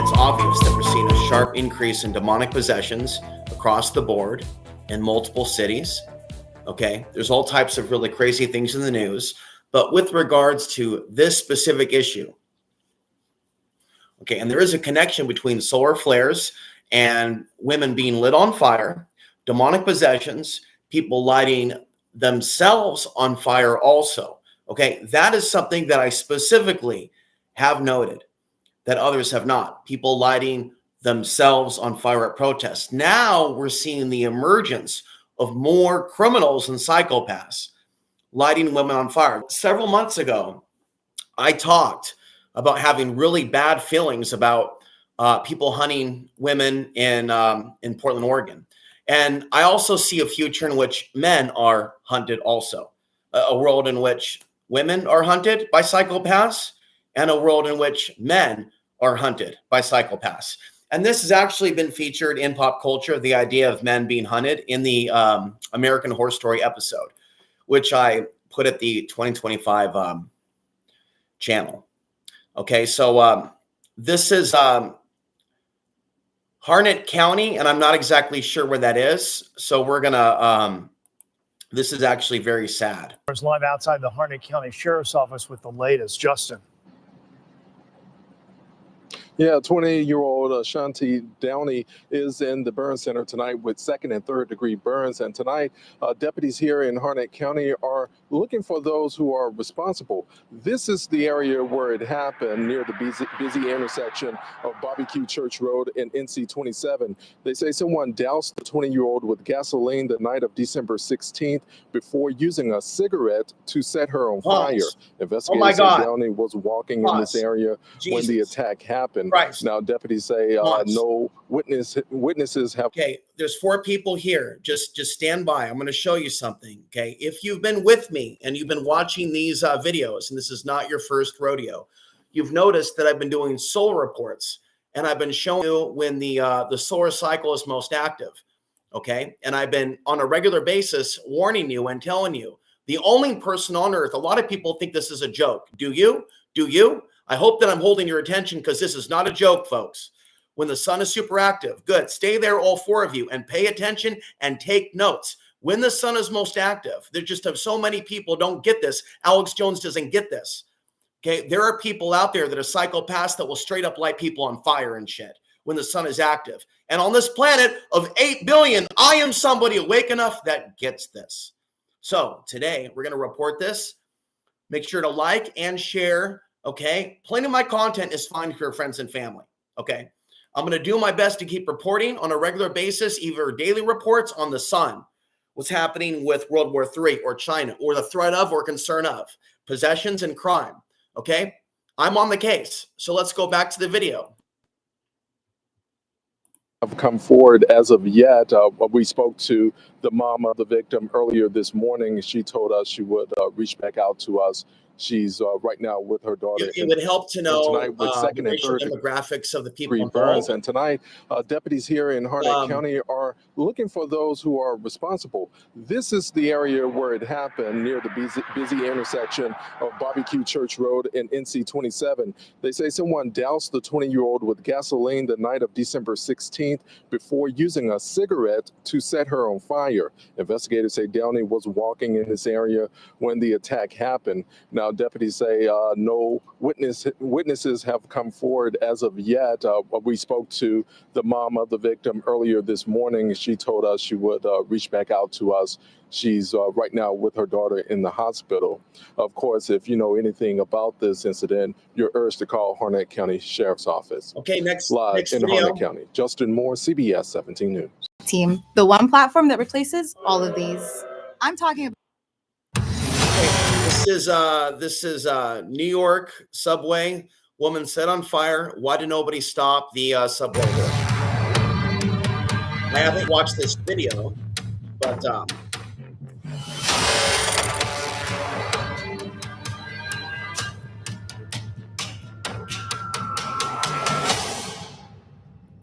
it's obvious that we're seeing a sharp increase in demonic possessions across the board in multiple cities. Okay, there's all types of really crazy things in the news, but with regards to this specific issue, okay, and there is a connection between solar flares and women being lit on fire, demonic possessions, people lighting themselves on fire also. Okay, that is something that I specifically have noted that others have not. People lighting themselves on fire at protests. Now we're seeing the emergence of more criminals and psychopaths lighting women on fire. Several months ago, I talked about having really bad feelings about people hunting women in Portland, Oregon. And I also see a future in which men are hunted also, a world in which women are hunted by psychopaths and a world in which men are hunted by psychopaths. And this has actually been featured in pop culture, the idea of men being hunted in the American Horror Story episode, which I put at the 2025 channel. Okay, so this is Harnett County, and I'm not exactly sure where that is. So we're gonna, this is actually very sad. Live outside the Harnett County Sheriff's Office with the latest. Justin. Yeah, 28-year-old Ashanti Downey is in the burn center tonight with second and third degree burns. And tonight, deputies here in Harnett County are looking for those who are responsible. This is the area where it happened, near the busy intersection of Barbecue Church Road and NC 27. They say someone doused the 20-year-old with gasoline the night of December 16th before using a cigarette to set her on fire. Investigators say Downey was walking in this area when the attack happened. Christ. Now, deputies say no witnesses have. Okay, there's 4 people here. Just stand by. I'm going to show you something. Okay, if you've been with me and you've been watching these videos, and this is not your first rodeo, you've noticed that I've been doing solar reports, and I've been showing you when the solar cycle is most active. Okay, and I've been on a regular basis warning you and telling you the only person on earth. A lot of people think this is a joke. Do you? Do you? I hope that I'm holding your attention, because this is not a joke, folks. When the sun is super active, good. Stay there, all 4 of you, and pay attention and take notes. When the sun is most active, there just have so many people don't get this. Alex Jones doesn't get this. Okay, there are people out there that are psychopaths that will straight up light people on fire and shit when the sun is active. And on this planet of 8 billion, I am somebody awake enough that gets this. So today we're going to report this. Make sure to like and share. Okay, plenty of my content is fine for your friends and family. Okay, I'm going to do my best to keep reporting on a regular basis, either daily reports on the sun, what's happening with World War III or China, or the threat of or concern of possessions and crime. Okay, I'm on the case. So let's go back to the video. Have come forward as of yet. We spoke to the mom of the victim earlier this morning. She told us she would reach back out to us. She's right now with her daughter. It would help to know tonight with second and third demographics of the people involved. And tonight, deputies here in Harnett County are looking for those who are responsible. This is the area where it happened, near the busy intersection of Barbecue Church Road and NC 27. They say someone doused the 20-year-old with gasoline the night of December 16th before using a cigarette to set her on fire. Investigators say Downey was walking in this area when the attack happened. Now, deputies say no witnesses have come forward as of yet. We spoke to the mom of the victim earlier this morning. She told us she would reach back out to us. She's right now with her daughter in the hospital. Of course, if you know anything about this incident, you're urged to call Harnett County Sheriff's Office. Okay, next in video. Harnett County. Justin Moore, CBS 17 News. Team, the one platform that replaces all of these. I'm talking about. This is New York subway. Woman set on fire. Why did nobody stop the subway door? I haven't watched this video, but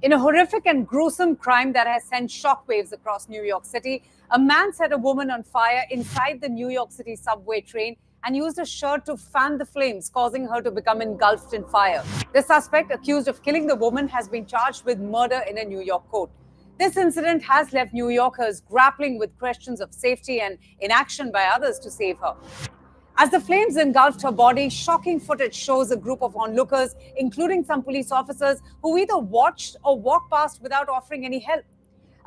in a horrific and gruesome crime that has sent shockwaves across New York City, a man set a woman on fire inside the New York City subway train and used a shirt to fan the flames, causing her to become engulfed in fire. The suspect, accused of killing the woman, has been charged with murder in a New York court. This incident has left New Yorkers grappling with questions of safety and inaction by others to save her. As the flames engulfed her body, shocking footage shows a group of onlookers, including some police officers, who either watched or walked past without offering any help.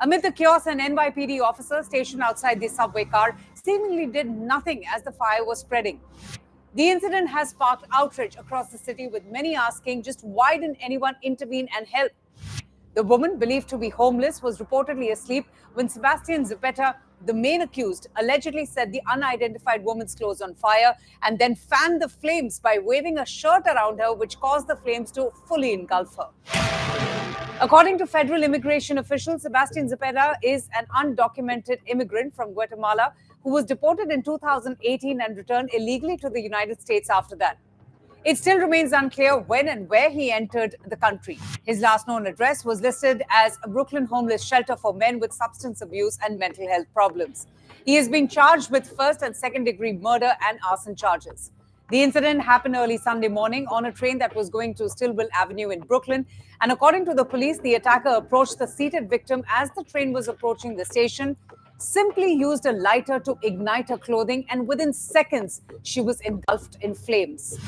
Amid the chaos, an NYPD officer stationed outside the subway car seemingly did nothing as the fire was spreading. The incident has sparked outrage across the city, with many asking just why didn't anyone intervene and help? The woman, believed to be homeless, was reportedly asleep when Sebastian Zapata, the main accused, allegedly set the unidentified woman's clothes on fire and then fanned the flames by waving a shirt around her, which caused the flames to fully engulf her. According to federal immigration officials, Sebastian Zapata is an undocumented immigrant from Guatemala who was deported in 2018 and returned illegally to the United States after that. It still remains unclear when and where he entered the country. His last known address was listed as a Brooklyn homeless shelter for men with substance abuse and mental health problems. He has been charged with first and second degree murder and arson charges. The incident happened early Sunday morning on a train that was going to Stillwell Avenue in Brooklyn. And according to the police, the attacker approached the seated victim as the train was approaching the station, simply used a lighter to ignite her clothing, and within seconds, she was engulfed in flames.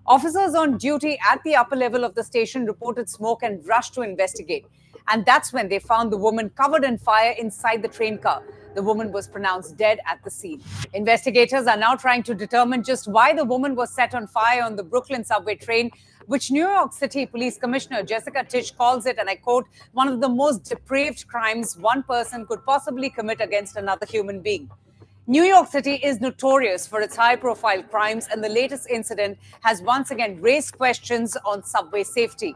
Officers on duty at the upper level of the station reported smoke and rushed to investigate. And that's when they found the woman covered in fire inside the train car. The woman was pronounced dead at the scene. Investigators are now trying to determine just why the woman was set on fire on the Brooklyn subway train, which New York City Police Commissioner Jessica Tisch calls it, and I quote, one of the most depraved crimes one person could possibly commit against another human being. New York City is notorious for its high-profile crimes, and the latest incident has once again raised questions on subway safety.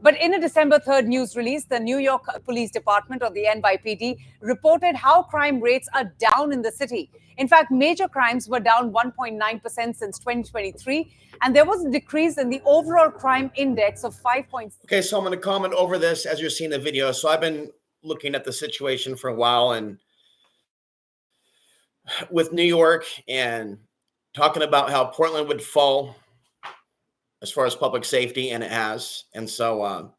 But in a December 3rd news release, the New York Police Department, or the NYPD, reported how crime rates are down in the city. In fact, major crimes were down 1.9% since 2023, and there was a decrease in the overall crime index of 5.6. Okay, so I'm going to comment over this as you're seeing the video. So I've been looking at the situation for a while, and with New York, and talking about how Portland would fall as far as public safety, and it has. And so,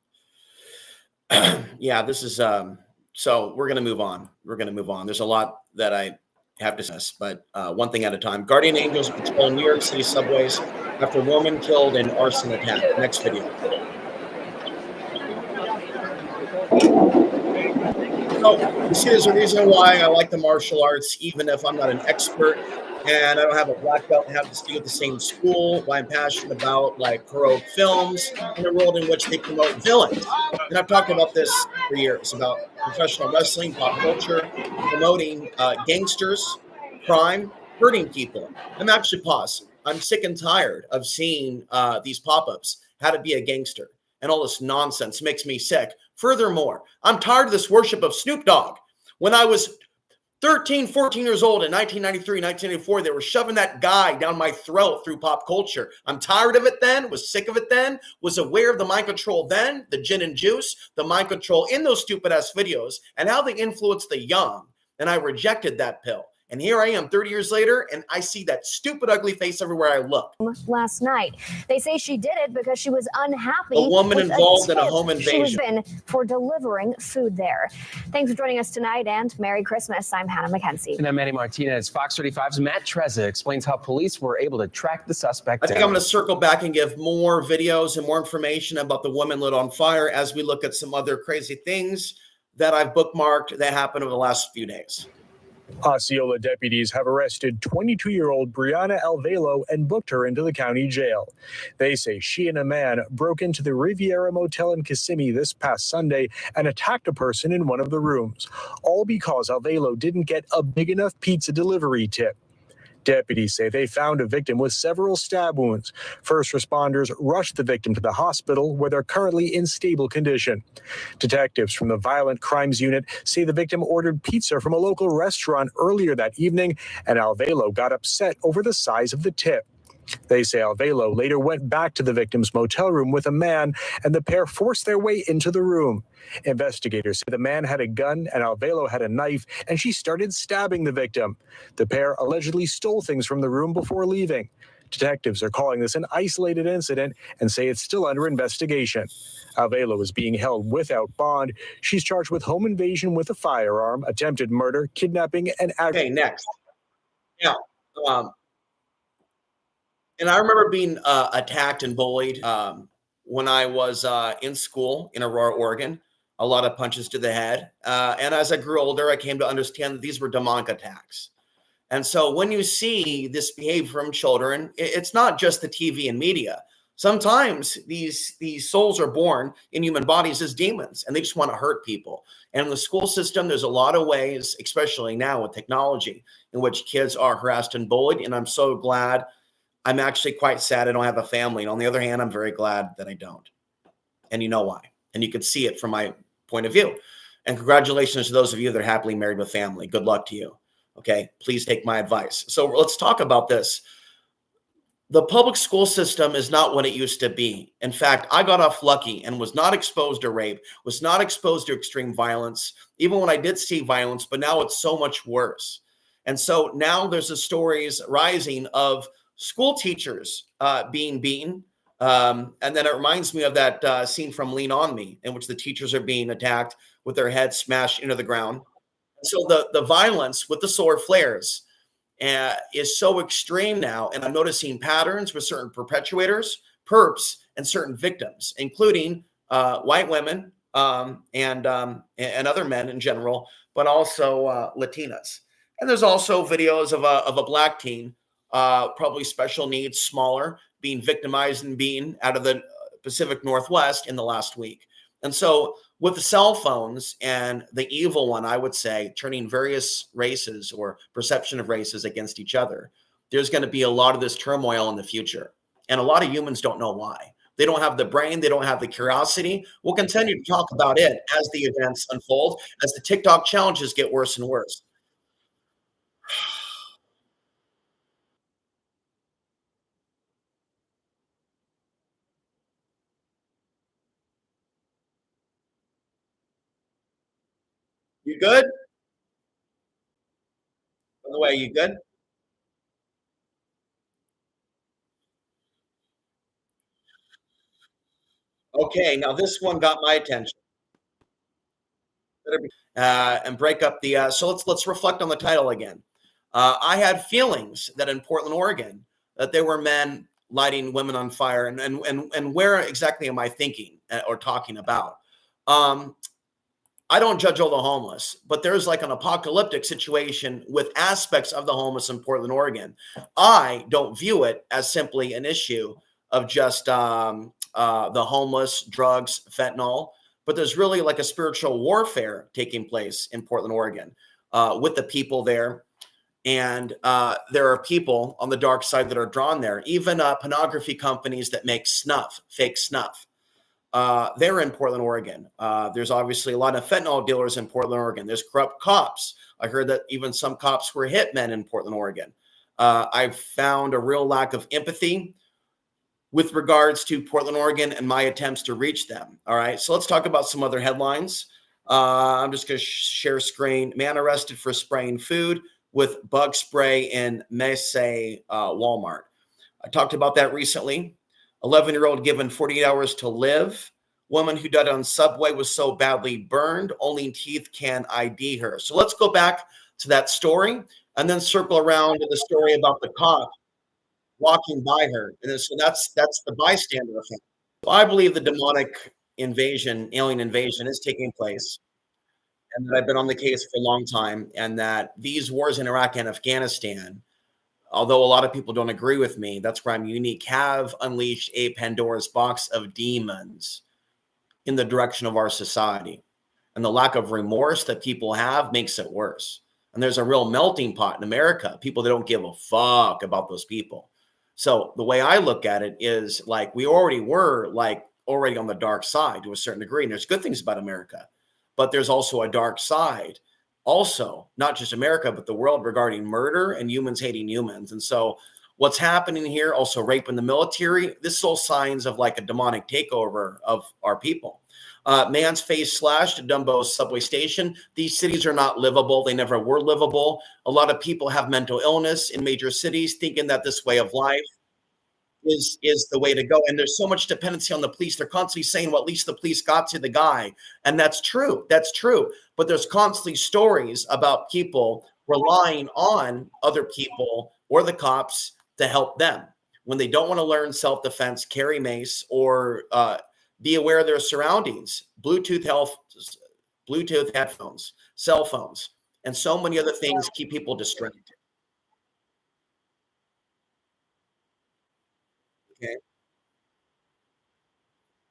yeah, this is, so we're going to move on. We're going to move on. There's a lot that I have to discuss, but one thing at a time. Guardian Angels patrol New York City subways after woman killed in arson attack. Next video. So you see, there's a reason why I like the martial arts, even if I'm not an expert and I don't have a black belt and have to stay at the same school. Why I'm passionate about like heroic films in a world in which they promote villains. And I've talked about this for years, about professional wrestling, pop culture, promoting gangsters, crime, hurting people. I'm actually paused. I'm sick and tired of seeing these pop-ups, how to be a gangster, and all this nonsense makes me sick. Furthermore, I'm tired of this worship of Snoop Dogg. When I was 13, 14 years old in 1993, 1984, they were shoving that guy down my throat through pop culture. I'm tired of it then, was sick of it then, was aware of the mind control then, the gin and juice, the mind control in those stupid-ass videos, and how they influence the young. And I rejected that pill. And here I am 30 years later, and I see that stupid, ugly face everywhere I look. Last night, they say she did it because she was unhappy. A woman involved in a home invasion. She was been for delivering food there. Thanks for joining us tonight, and Merry Christmas. I'm Hannah McKenzie. And I'm Manny Martinez. Fox 35's Matt Trezza explains how police were able to track the suspect. I think I'm going to circle back and give more videos and more information about the woman lit on fire as we look at some other crazy things that I've bookmarked that happened over the last few days. Osceola deputies have arrested 22-year-old Brianna Alvelo and booked her into the county jail. They say she and a man broke into the Riviera Motel in Kissimmee this past Sunday and attacked a person in one of the rooms, all because Alvelo didn't get a big enough pizza delivery tip. Deputies say they found a victim with several stab wounds. First responders rushed the victim to the hospital, where they're currently in stable condition. Detectives from the Violent Crimes Unit say the victim ordered pizza from a local restaurant earlier that evening, and Alvelo got upset over the size of the tip. They say Alvelo later went back to the victim's motel room with a man, and the pair forced their way into the room. Investigators say the man had a gun and Alvelo had a knife, and she started stabbing the victim. The pair allegedly stole things from the room before leaving. Detectives are calling this an isolated incident and say it's still under investigation. Alvelo is being held without bond. She's charged with home invasion with a firearm, attempted murder, kidnapping, and Okay, next. Yeah. And I remember being attacked and bullied when I was in school in Aurora, Oregon. A lot of punches to the head. And as I grew older, I came to understand that these were demonic attacks. And so when you see this behavior from children, it's not just the TV and media. Sometimes these souls are born in human bodies as demons, and they just want to hurt people. And in the school system, there's a lot of ways, especially now with technology, in which kids are harassed and bullied. And I'm so glad. I'm actually quite sad I don't have a family. And on the other hand, I'm very glad that I don't. And you know why. And you can see it from my point of view. And congratulations to those of you that are happily married with family. Good luck to you. Okay, please take my advice. So let's talk about this. The public school system is not what it used to be. In fact, I got off lucky and was not exposed to rape, was not exposed to extreme violence, even when I did see violence, but now it's so much worse. And so now there's the stories rising of school teachers being beaten. And then it reminds me of that scene from Lean On Me, in which the teachers are being attacked with their heads smashed into the ground. So the violence with the solar flares is so extreme now. And I'm noticing patterns with certain perpetuators, perps, and certain victims, including white women and other men in general, but also Latinas. And there's also videos of a black teen, probably special needs, smaller, being victimized and beaten out of the Pacific Northwest in the last week. And so with the cell phones and the evil one, I would say, turning various races or perception of races against each other, there's going to be a lot of this turmoil in the future. And a lot of humans don't know why. They don't have the brain. They don't have the curiosity. We'll continue to talk about it as the events unfold, as the TikTok challenges get worse and worse. You good? By the way, you good? Okay, now this one got my attention. And break up the. So let's reflect on the title again. I had feelings that in Portland, Oregon, that there were men lighting women on fire, and where exactly am I thinking or talking about? I don't judge all the homeless, but there's like an apocalyptic situation with aspects of the homeless in Portland, Oregon. I don't view it as simply an issue of just the homeless, drugs, fentanyl, but there's really like a spiritual warfare taking place in Portland, Oregon, with the people there. And there are people on the dark side that are drawn there, even pornography companies that make snuff, fake snuff. They're in Portland, Oregon. There's obviously a lot of fentanyl dealers in Portland, Oregon. There's corrupt cops. I heard that even some cops were hitmen in Portland, Oregon. I've found a real lack of empathy with regards to Portland, Oregon, and my attempts to reach them. All right, so let's talk about some other headlines. I'm just going to share screen. Man arrested for spraying food with bug spray in Mesa Walmart. I talked about that recently. 11-year-old given 48 hours to live. Woman who died on subway was so badly burned, only teeth can ID her. So let's go back to that story and then circle around to the story about the cop walking by her. And so that's the bystander effect. So I believe the demonic invasion, alien invasion is taking place. And that I've been on the case for a long time. And that these wars in Iraq and Afghanistan, although a lot of people don't agree with me, that's where I'm unique, have unleashed a Pandora's box of demons in the direction of our society. And the lack of remorse that people have makes it worse. And there's a real melting pot in America, people that don't give a fuck about those people. So the way I look at it is like we already were already on the dark side to a certain degree. And there's good things about America, but there's also a dark side. Also, not just America, but the world regarding murder and humans hating humans. And so What's happening here, also rape in the military, this is all signs of like a demonic takeover of our people. Man's face slashed at Dumbo subway station. These cities are not livable. They never were livable. A lot of people have mental illness in major cities, thinking that this way of life is the way to go. And there's so much dependency on the police. They're constantly saying, well, at least the police got to the guy. And that's true. That's true. But there's constantly stories about people relying on other people or the cops to help them when they don't want to learn self-defense, carry mace, or be aware of their surroundings, Bluetooth headphones, cell phones, and so many other things keep people distracted. Okay.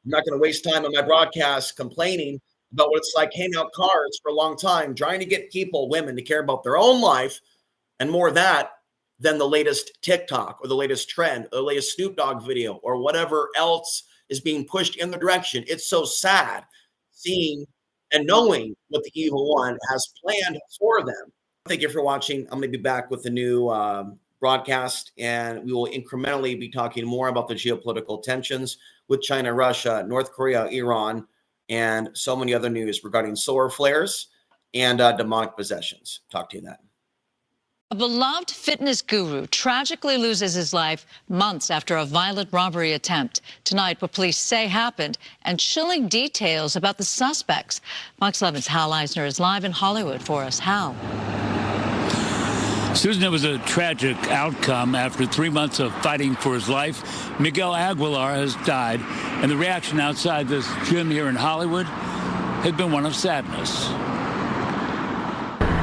I'm not going to waste time on my broadcast complaining about what it's like handing out cards for a long time, trying to get people, women, to care about their own life and more of that than the latest TikTok or the latest trend or the latest Snoop Dogg video or whatever else is being pushed in the direction. It's so sad seeing and knowing what the evil one has planned for them. Thank you for watching. I'm going to be back with a new broadcast, and we will incrementally be talking more about the geopolitical tensions with China, Russia, North Korea, Iran, and so many other news regarding solar flares and demonic possessions. Talk to you then. A beloved fitness guru tragically loses his life months after a violent robbery attempt. Tonight, what police say happened and chilling details about the suspects. Fox 11's Hal Eisner is live in Hollywood for us. Hal. Susan, it was a tragic outcome. After 3 months of fighting for his life, Miguel Aguilar has died, and the reaction outside this gym here in Hollywood has been one of sadness.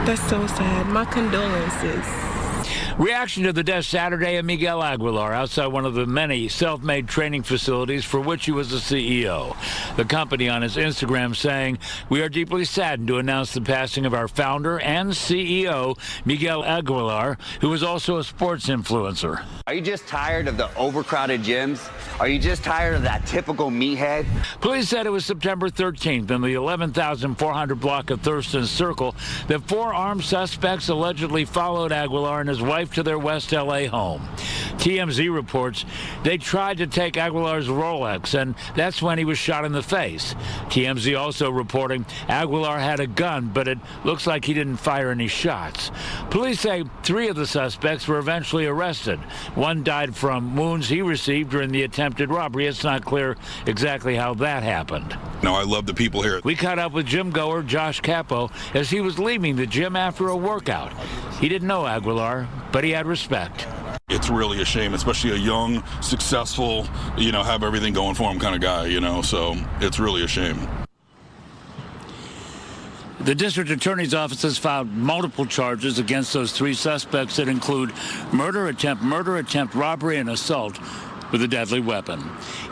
That's so sad. My condolences. Reaction to the death Saturday of Miguel Aguilar outside one of the many self-made training facilities for which he was the CEO. The company on his Instagram saying, "We are deeply saddened to announce the passing of our founder and CEO, Miguel Aguilar, who was also a sports influencer." Are you just tired of the overcrowded gyms? Are you just tired of that typical meathead? Police said it was September 13th in the 11,400 block of Thurston Circle that 4 armed suspects allegedly followed Aguilar and his wife to their West L.A. home. TMZ reports they tried to take Aguilar's Rolex, and that's when he was shot in the face. TMZ also reporting Aguilar had a gun, but it looks like he didn't fire any shots. Police say 3 of the suspects were eventually arrested. One died from wounds he received during the attempted robbery. It's not clear exactly how that happened. No, I love the people here. We caught up with gym goer Josh Capo as he was leaving the gym after a workout. He didn't know Aguilar, but he had respect. It's really a shame, especially a young, successful, have everything going for him kind of guy, so it's really a shame. The district attorney's office has filed multiple charges against those 3 suspects that include murder attempt, robbery, and assault with a deadly weapon.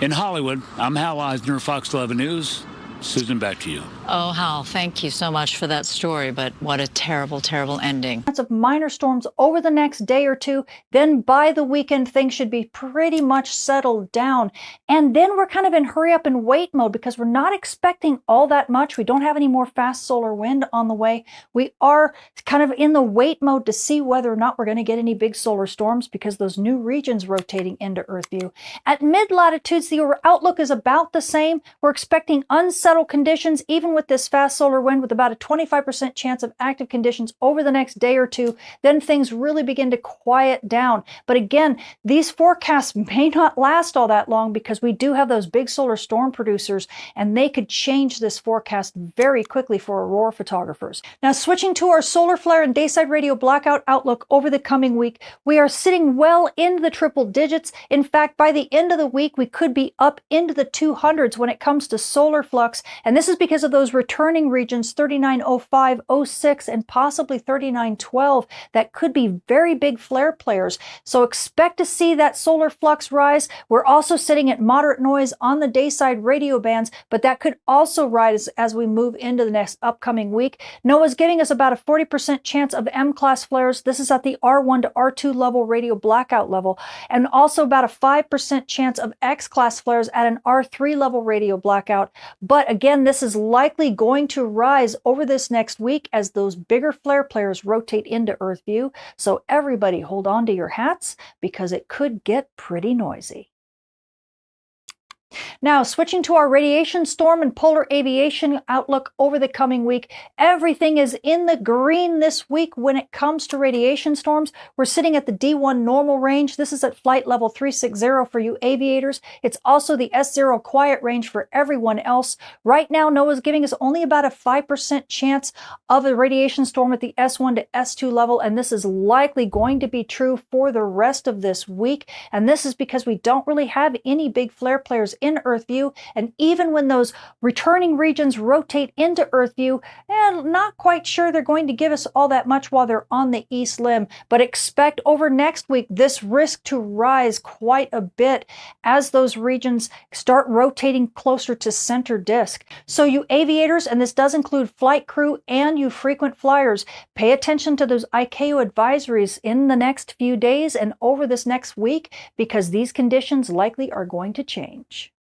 In Hollywood, I'm Hal Eisner, Fox 11 News. Susan, back to you. Oh, Hal, thank you so much for that story, but what a terrible, terrible ending. Of minor storms over the next day or two. Then by the weekend, things should be pretty much settled down. And then we're kind of in hurry up and wait mode because we're not expecting all that much. We don't have any more fast solar wind on the way. We are kind of in the wait mode to see whether or not we're going to get any big solar storms because those new regions rotating into Earth view. At mid-latitudes, the outlook is about the same. We're expecting unsettled conditions, even with this fast solar wind, with about a 25% chance of active conditions over the next day or two. Then things really begin to quiet down. But again, these forecasts may not last all that long because we do have those big solar storm producers, and they could change this forecast very quickly for aurora photographers. Now, switching to our solar flare and dayside radio blackout outlook over the coming week, we are sitting well into the triple digits. In fact, by the end of the week, we could be up into the 200s when it comes to solar flux. And this is because of those returning regions 3905, 06, and possibly 3912 that could be very big flare players. So expect to see that solar flux rise. We're also sitting at moderate noise on the dayside radio bands, but that could also rise as we move into the next upcoming week. NOAA's giving us about a 40% chance of M-class flares. This is at the R1 to R2 level radio blackout level, and also about a 5% chance of X-class flares at an R3 level radio blackout. But But again, this is likely going to rise over this next week as those bigger flare players rotate into Earth view. So everybody hold on to your hats because it could get pretty noisy. Now, switching to our radiation storm and polar aviation outlook over the coming week, everything is in the green this week when it comes to radiation storms. We're sitting at the D1 normal range. This is at flight level 360 for you aviators. It's also the S0 quiet range for everyone else. Right now, NOAA's giving us only about a 5% chance of a radiation storm at the S1 to S2 level, and this is likely going to be true for the rest of this week. And this is because we don't really have any big flare players in Earth view, and even when those returning regions rotate into Earth view, not quite sure they're going to give us all that much while they're on the east limb, but expect over next week this risk to rise quite a bit as those regions start rotating closer to center disk. So you aviators, and this does include flight crew and you frequent flyers, pay attention to those ICAO advisories in the next few days and over this next week, because these conditions likely are going to change.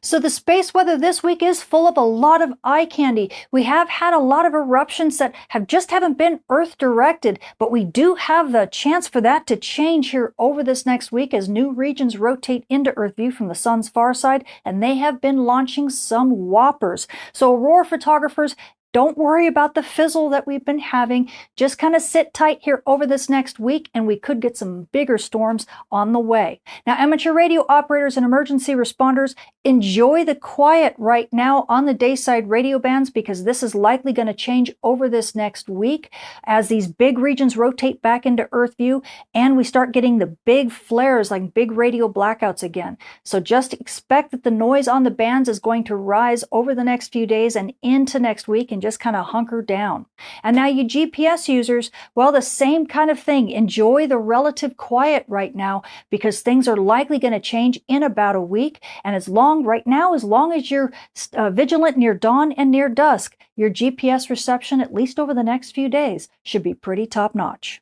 So the space weather this week is full of a lot of eye candy. We have had a lot of eruptions that haven't been Earth directed, but we do have the chance for that to change here over this next week as new regions rotate into Earth view from the sun's far side, and they have been launching some whoppers. So aurora photographers, don't worry about the fizzle that we've been having. Just kind of sit tight here over this next week, and we could get some bigger storms on the way. Now, amateur radio operators and emergency responders, enjoy the quiet right now on the dayside radio bands, because this is likely going to change over this next week as these big regions rotate back into Earth view and we start getting the big flares like big radio blackouts again. So just expect that the noise on the bands is going to rise over the next few days and into next week, and just kind of hunker down. And now you GPS users, well, the same kind of thing. Enjoy the relative quiet right now, because things are likely going to change in about a week. And as long as you're vigilant near dawn and near dusk, your GPS reception, at least over the next few days, should be pretty top notch.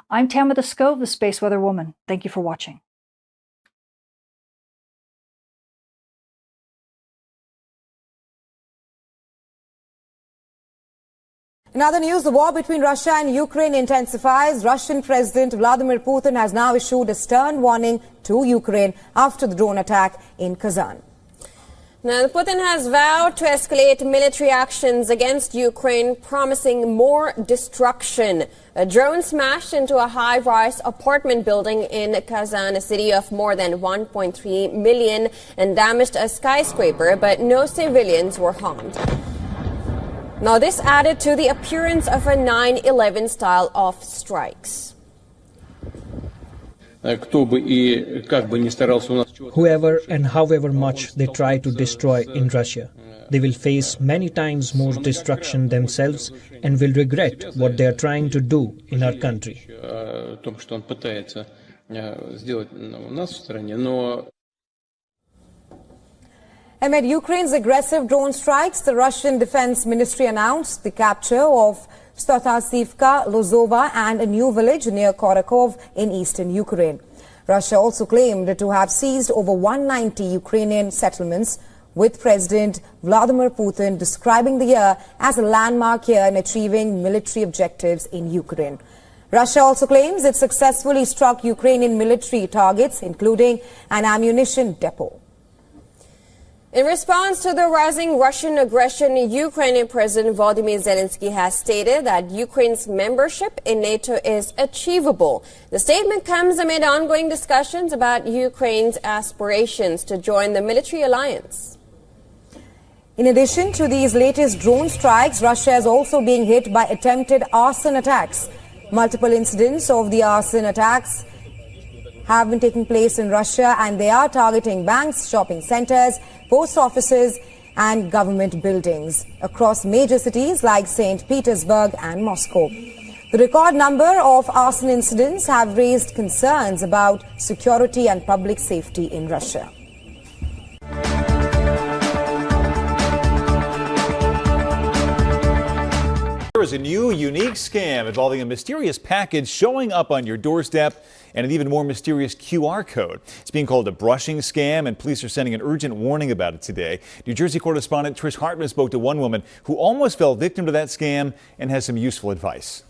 I'm Tamitha Skov, the Space Weather Woman. Thank you for watching. In other news, the war between Russia and Ukraine intensifies. Russian President Vladimir Putin has now issued a stern warning to Ukraine after the drone attack in Kazan. Now, Putin has vowed to escalate military actions against Ukraine, promising more destruction. A drone smashed into a high-rise apartment building in Kazan, a city of more than 1.3 million, and damaged a skyscraper, but no civilians were harmed. Now, this added to the appearance of a 9/11 style of strikes. Whoever and however much they try to destroy in Russia, they will face many times more destruction themselves and will regret what they are trying to do in our country. Amid Ukraine's aggressive drone strikes, the Russian Defense Ministry announced the capture of Statasivka, Lozova and a new village near Korakov in eastern Ukraine. Russia also claimed to have seized over 190 Ukrainian settlements, with President Vladimir Putin describing the year as a landmark year in achieving military objectives in Ukraine. Russia also claims it successfully struck Ukrainian military targets, including an ammunition depot. In response to the rising Russian aggression, Ukrainian President Volodymyr Zelensky has stated that Ukraine's membership in NATO is achievable. The statement comes amid ongoing discussions about Ukraine's aspirations to join the military alliance. In addition to these latest drone strikes, Russia is also being hit by attempted arson attacks. Multiple incidents of the arson attacks have been taking place in Russia, and they are targeting banks, shopping centers, post offices and government buildings across major cities like St. Petersburg and Moscow. The record number of arson incidents have raised concerns about security and public safety in Russia. is a new, unique scam involving a mysterious package showing up on your doorstep and an even more mysterious QR code. It's being called a brushing scam, and police are sending an urgent warning about it today. New Jersey correspondent Trish Hartman spoke to one woman who almost fell victim to that scam and has some useful advice.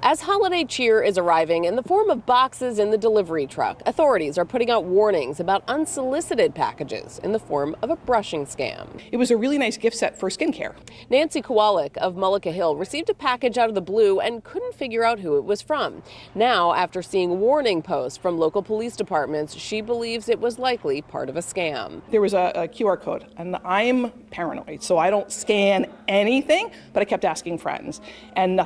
As holiday cheer is arriving in the form of boxes in the delivery truck, authorities are putting out warnings about unsolicited packages in the form of a brushing scam. It was a really nice gift set for skincare. Nancy Kowalik of Mullica Hill received a package out of the blue and couldn't figure out who it was from. Now, after seeing warning posts from local police departments, she believes it was likely part of a scam. There was a QR code, and I'm paranoid, so I don't scan anything, but I kept asking friends, and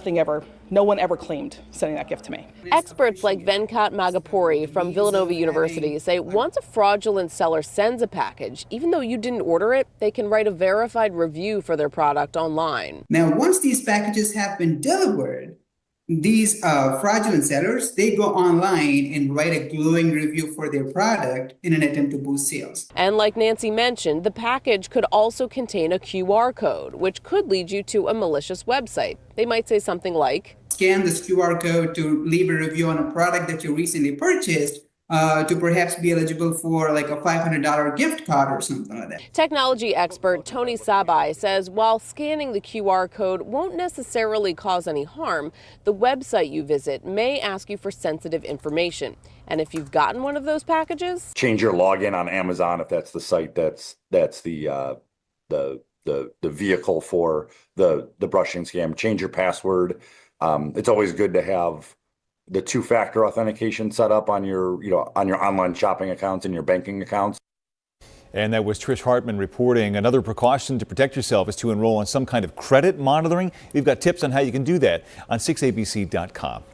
no one ever claimed sending that gift to me. Experts like Venkat Magapuri from Villanova University say once a fraudulent seller sends a package, even though you didn't order it, they can write a verified review for their product online. Now, once these packages have been delivered, these fraudulent sellers, they go online and write a glowing review for their product in an attempt to boost sales. And like Nancy mentioned, the package could also contain a QR code, which could lead you to a malicious website. They might say something like, scan this QR code to leave a review on a product that you recently purchased to perhaps be eligible for like a $500 gift card or something like that. Technology expert Tony Sabai says while scanning the QR code won't necessarily cause any harm, the website you visit may ask you for sensitive information. And if you've gotten one of those packages, change your login on Amazon if that's the site that's the vehicle for the brushing scam. Change your password. It's always good to have the two-factor authentication set up on your online shopping accounts and your banking accounts. And that was Trish Hartman reporting. Another precaution to protect yourself is to enroll in some kind of credit monitoring. We've got tips on how you can do that on 6abc.com.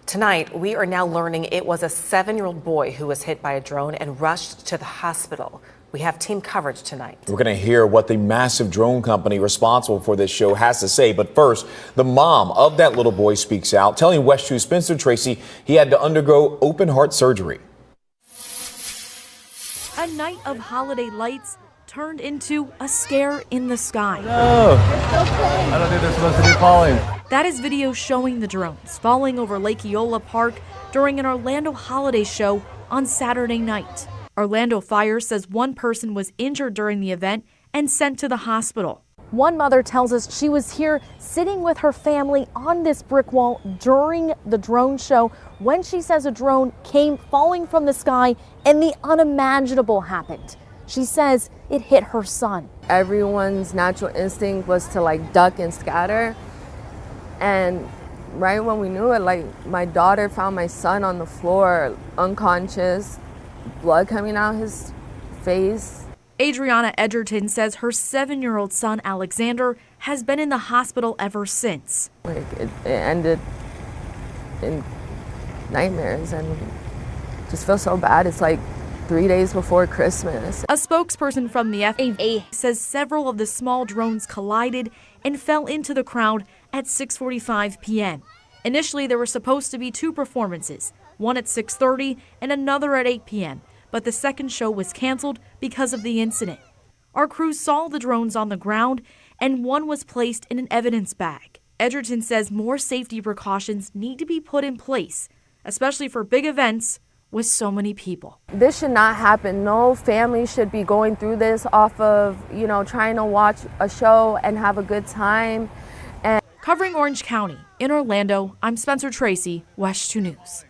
Tonight, we are now learning it was a 7-year-old boy who was hit by a drone and rushed to the hospital. We have team coverage tonight. We're going to hear what the massive drone company responsible for this show has to say. But first, the mom of that little boy speaks out, telling West 2's Spencer Tracy he had to undergo open heart surgery. A night of holiday lights turned into a scare in the sky. No, I don't think they're supposed to be falling. That is video showing the drones falling over Lake Eola Park during an Orlando holiday show on Saturday night. Orlando Fire says one person was injured during the event and sent to the hospital. One mother tells us she was here sitting with her family on this brick wall during the drone show when she says a drone came falling from the sky and the unimaginable happened. She says it hit her son. Everyone's natural instinct was to duck and scatter. And right when we knew it, my daughter found my son on the floor, unconscious, blood coming out his face. Adriana Edgerton says her 7-year-old son, Alexander, has been in the hospital ever since. It ended in nightmares and just feel so bad. It's 3 days before Christmas. A spokesperson from the FAA says several of the small drones collided and fell into the crowd at 6:45 p.m. Initially, there were supposed to be 2 performances, one at 6:30 and another at 8 p.m., but the second show was canceled because of the incident. Our crews saw the drones on the ground, and one was placed in an evidence bag. Edgerton says more safety precautions need to be put in place, especially for big events with so many people. This should not happen. No family should be going through this off of, trying to watch a show and have a good time. Covering Orange County, in Orlando, I'm Spencer Tracy, West 2 News.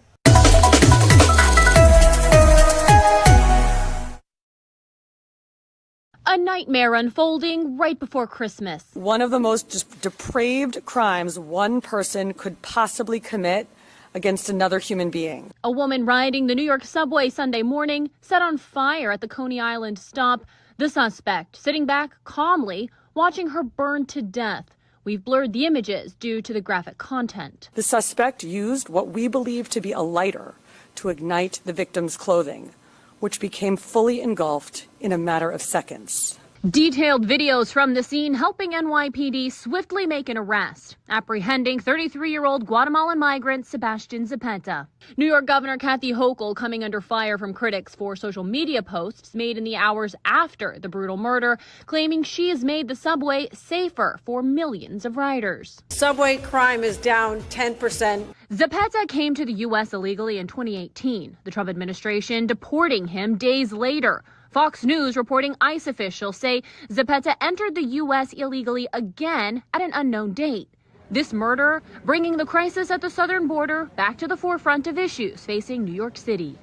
A nightmare unfolding right before Christmas. One of the most depraved crimes one person could possibly commit against another human being. A woman riding the New York subway Sunday morning set on fire at the Coney Island stop. The suspect sitting back calmly, watching her burn to death. We've blurred the images due to the graphic content. The suspect used what we believe to be a lighter to ignite the victim's clothing, which became fully engulfed in a matter of seconds. Detailed videos from the scene helping NYPD swiftly make an arrest, apprehending 33-year-old Guatemalan migrant Sebastian Zapata. New York Governor Kathy Hochul coming under fire from critics for social media posts made in the hours after the brutal murder, claiming she has made the subway safer for millions of riders. Subway crime is down 10%. Zapata came to the U.S. illegally in 2018, the Trump administration deporting him days later. Fox News reporting ICE officials say Zapata entered the U.S. illegally again at an unknown date. This murder bringing the crisis at the southern border back to the forefront of issues facing New York City.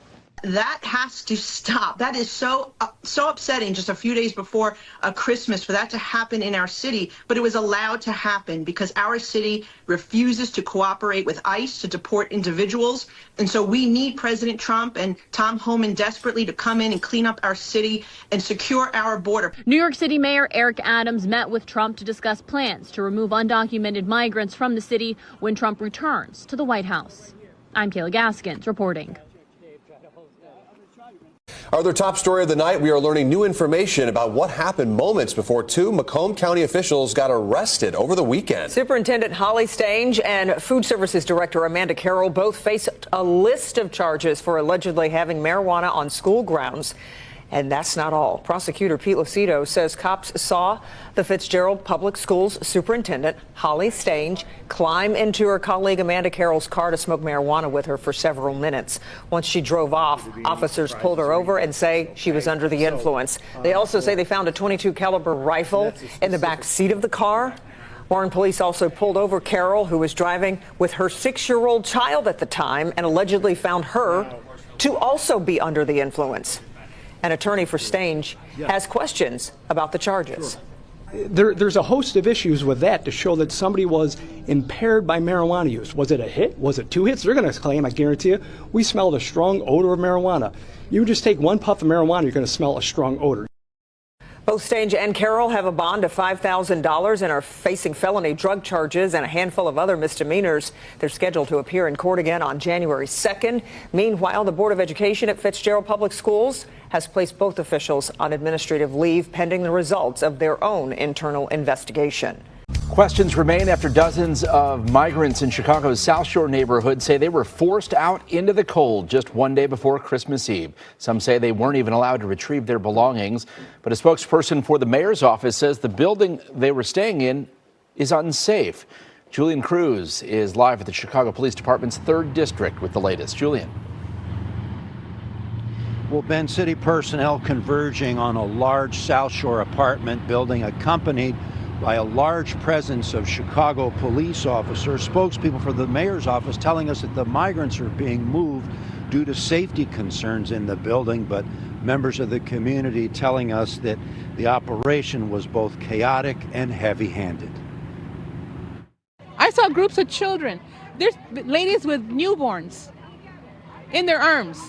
That has to stop. That is so upsetting just a few days before Christmas for that to happen in our city. But it was allowed to happen because our city refuses to cooperate with ICE to deport individuals. And so we need President Trump and Tom Homan desperately to come in and clean up our city and secure our border. New York City Mayor Eric Adams met with Trump to discuss plans to remove undocumented migrants from the city when Trump returns to the White House. I'm Kayla Gaskins reporting. Our other top story of the night, we are learning new information about what happened moments before two Macomb County officials got arrested over the weekend. Superintendent Holly Stange and Food Services Director Amanda Carroll both face a list of charges for allegedly having marijuana on school grounds. And that's not all. Prosecutor Pete Lucido says cops saw the Fitzgerald Public Schools superintendent, Holly Stange, climb into her colleague Amanda Carroll's car to smoke marijuana with her for several minutes. Once she drove off, officers pulled her over and say she was under the influence. They also say they found a .22 caliber rifle in the back seat of the car. Warren police also pulled over Carroll, who was driving with her 6-year-old child at the time, and allegedly found her to also be under the influence. An attorney for Stange has questions about the charges. There's a host of issues with that to show that somebody was impaired by marijuana use. Was it a hit? Was it 2 hits? They're going to claim, I guarantee you, we smelled a strong odor of marijuana. You just take one puff of marijuana, you're going to smell a strong odor. Both Stange and Carroll have a bond of $5,000 and are facing felony drug charges and a handful of other misdemeanors. They're scheduled to appear in court again on January 2nd. Meanwhile, the Board of Education at Fitzgerald Public Schools has placed both officials on administrative leave pending the results of their own internal investigation. Questions remain after dozens of migrants in Chicago's South Shore neighborhood say they were forced out into the cold just one day before Christmas Eve. Some say they weren't even allowed to retrieve their belongings. But a spokesperson for the mayor's office says the building they were staying in is unsafe. Julian Cruz is live at the Chicago Police Department's 3rd District with the latest. Julian. Well, Ben, city personnel converging on a large South Shore apartment building accompanied by a large presence of Chicago police officers. Spokespeople for the mayor's office telling us that the migrants are being moved due to safety concerns in the building, but members of the community telling us that the operation was both chaotic and heavy-handed. I saw groups of children. There's ladies with newborns in their arms.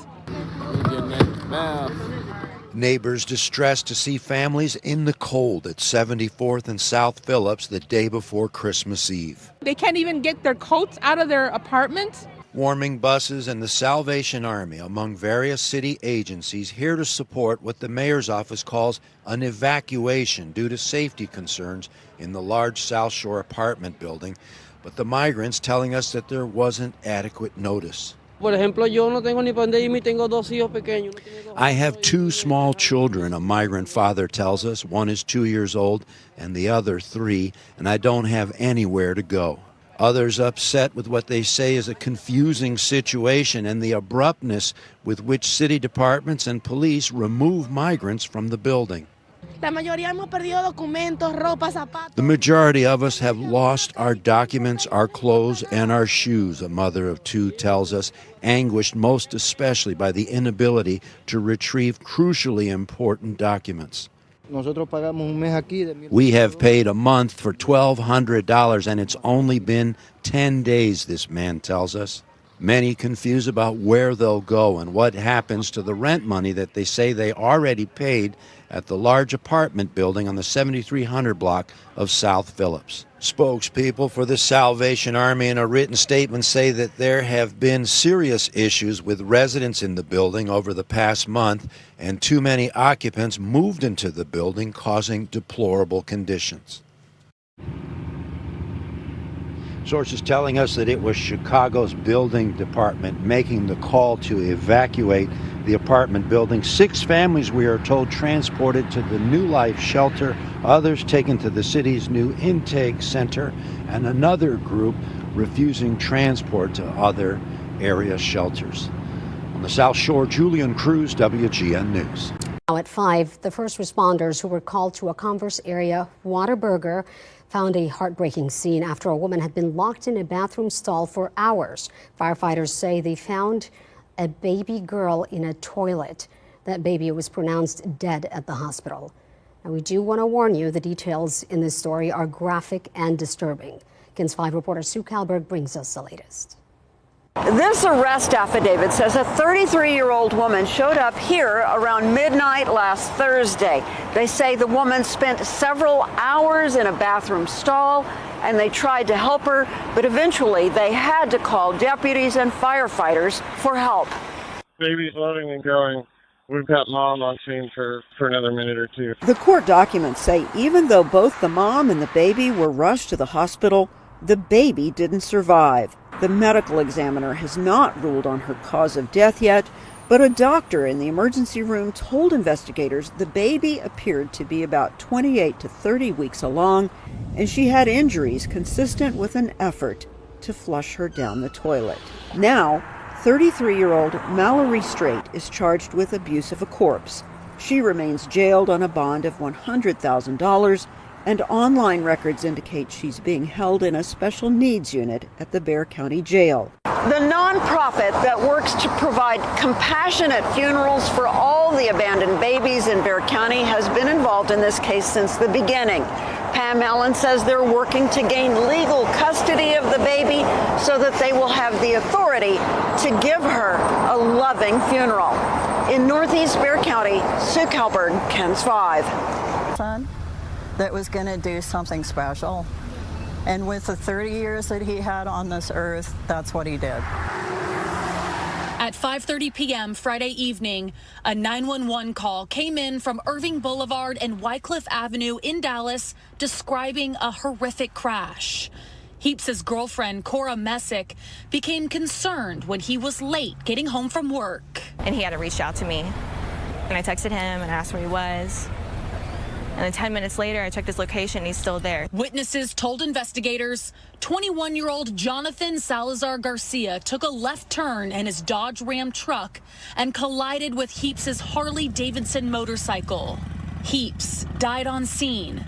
Neighbors distressed to see families in the cold at 74th and South Phillips the day before Christmas Eve. They can't even get their coats out of their apartments. Warming buses and the Salvation Army, among various city agencies, here to support what the mayor's office calls an evacuation due to safety concerns in the large South Shore apartment building. But the migrants telling us that there wasn't adequate notice. I have 2 small children, a migrant father tells us. One is 2 years old and the other 3, and I don't have anywhere to go. Others upset with what they say is a confusing situation and the abruptness with which city departments and police remove migrants from the building. The majority of us have lost our documents, our clothes, and our shoes, a mother of 2 tells us, anguished most especially by the inability to retrieve crucially important documents. We have paid a month for $1,200, and it's only been 10 days, this man tells us. Many confused about where they'll go and what happens to the rent money that they say they already paid at the large apartment building on the 7300 block of South Phillips. Spokespeople for the Salvation Army in a written statement say that there have been serious issues with residents in the building over the past month, and too many occupants moved into the building, causing deplorable conditions. Sources telling us that it was Chicago's building department making the call to evacuate the apartment building. 6 families, we are told, transported to the New Life shelter, others taken to the city's new intake center, and another group refusing transport to other area shelters. On the South Shore, Julian Cruz, WGN News. Now at 5, the first responders who were called to a Converse area Whataburger found a heartbreaking scene after a woman had been locked in a bathroom stall for hours. Firefighters say they found a baby girl in a toilet. That baby was pronounced dead at the hospital. And we do want to warn you, the details in this story are graphic and disturbing. KENS 5 reporter Sue Kalberg brings us the latest. This arrest affidavit says a 33-year-old woman showed up here around midnight last Thursday. They say the woman spent several hours in a bathroom stall and they tried to help her, but eventually they had to call deputies and firefighters for help. Baby's loving and growing. We've got mom on scene for another minute or two. The court documents say even though both the mom and the baby were rushed to the hospital, the baby didn't survive. The medical examiner has not ruled on her cause of death yet, but a doctor in the emergency room told investigators the baby appeared to be about 28 to 30 weeks along, and she had injuries consistent with an effort to flush her down the toilet. Now, 33-year-old Mallory Strait is charged with abuse of a corpse. She remains jailed on a bond of $100,000, and online records indicate she's being held in a special needs unit at the Bexar County Jail. The nonprofit that works to provide compassionate funerals for all the abandoned babies in Bexar County has been involved in this case since the beginning. Pam Allen says they're working to gain legal custody of the baby so that they will have the authority to give her a loving funeral. In Northeast Bexar County, Sue Kalberg, KENS 5. Son that was going to do something special. And with the 30 years that he had on this earth, that's what he did. At 5:30 p.m. Friday evening, a 911 call came in from Irving Boulevard and Wycliffe Avenue in Dallas describing a horrific crash. Heaps' girlfriend, Cora Messick, became concerned when he was late getting home from work. And he had to reach out to me. And I texted him and asked where he was. And then 10 minutes later, I checked his location, and he's still there. Witnesses told investigators 21-year-old Jonathan Salazar Garcia took a left turn in his Dodge Ram truck and collided with Heaps' Harley-Davidson motorcycle. Heaps died on scene.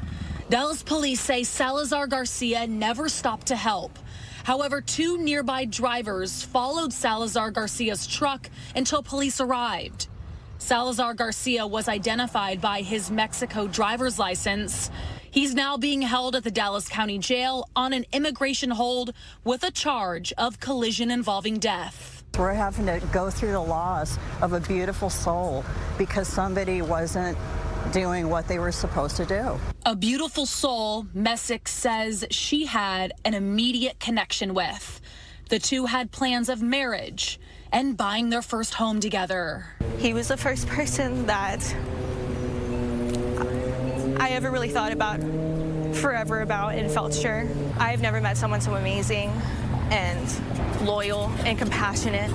Dallas police say Salazar Garcia never stopped to help. However, 2 nearby drivers followed Salazar Garcia's truck until police arrived. Salazar Garcia was identified by his Mexico driver's license. He's now being held at the Dallas County Jail on an immigration hold with a charge of collision involving death. We're having to go through the loss of a beautiful soul because somebody wasn't doing what they were supposed to do. A beautiful soul, Messick says she had an immediate connection with. The two had plans of marriage and buying their first home together. He was the first person that I ever really thought about forever about and felt sure. I've never met someone so amazing and loyal and compassionate.